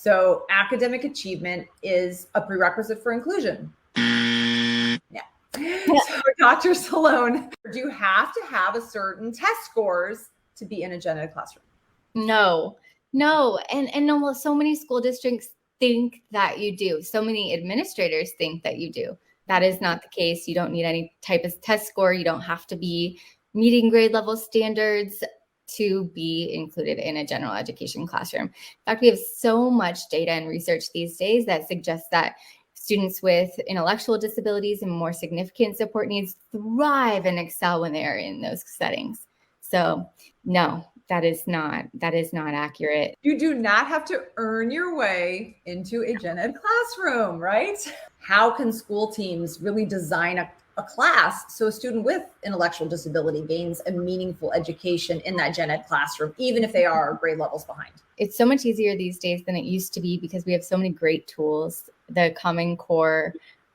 So academic achievement is a prerequisite for inclusion. Yeah. So Dr. Solone, do you have to have a certain test scores to be in a gen ed classroom? No. And almost so many school districts think that you do. So many administrators think that you do. That is not the case. You don't need any type of test score. You don't have to be meeting grade level standards to be included in a general education classroom. In fact, we have so much data and research these days that suggests that students with intellectual disabilities and more significant support needs thrive and excel when they are in those settings. So no, that is not accurate. You do not have to earn your way into a gen ed classroom, right? How can school teams really design a class so a student with intellectual disability gains a meaningful education in that gen ed classroom, even if they are grade levels behind? It's so much easier these days than it used to be because we have so many great tools. The Common Core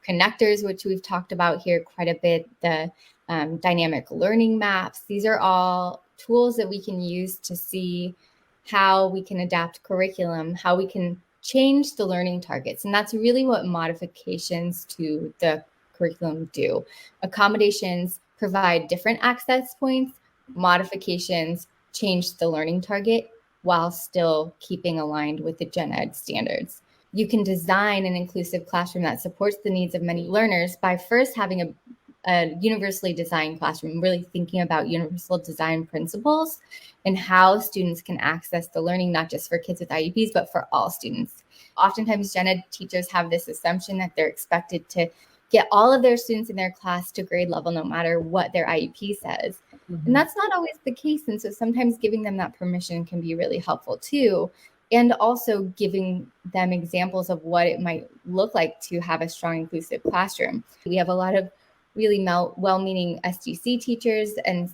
connectors, which we've talked about here quite a bit, the dynamic learning maps. These are all tools that we can use to see how we can adapt curriculum, how we can change the learning targets. And that's really what modifications to the curriculum do. Accommodations provide different access points. Modifications change the learning target while still keeping aligned with the gen ed standards. You can design an inclusive classroom that supports the needs of many learners by first having a universally designed classroom, really thinking about universal design principles and how students can access the learning, not just for kids with IEPs, but for all students. Oftentimes, gen ed teachers have this assumption that they're expected to get all of their students in their class to grade level, no matter what their IEP says. Mm-hmm. And that's not always the case. And so sometimes giving them that permission can be really helpful too. And also giving them examples of what it might look like to have a strong, inclusive classroom. We have a lot of really well-meaning SDC teachers and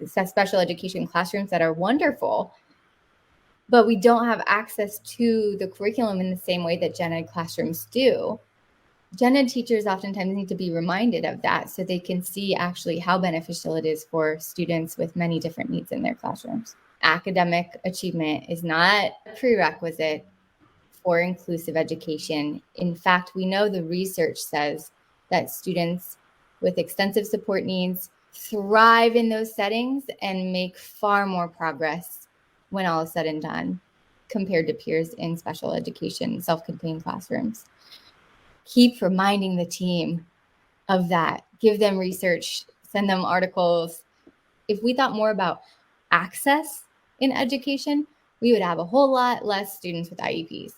special education classrooms that are wonderful, but we don't have access to the curriculum in the same way that gen ed classrooms do. Gen ed teachers oftentimes need to be reminded of that so they can see actually how beneficial it is for students with many different needs in their classrooms. Academic achievement is not a prerequisite for inclusive education. In fact, we know the research says that students with extensive support needs thrive in those settings and make far more progress when all is said and done compared to peers in special education, self-contained classrooms. Keep reminding the team of that. Give them research, send them articles. If we thought more about access in education, we would have a whole lot less students with IEPs.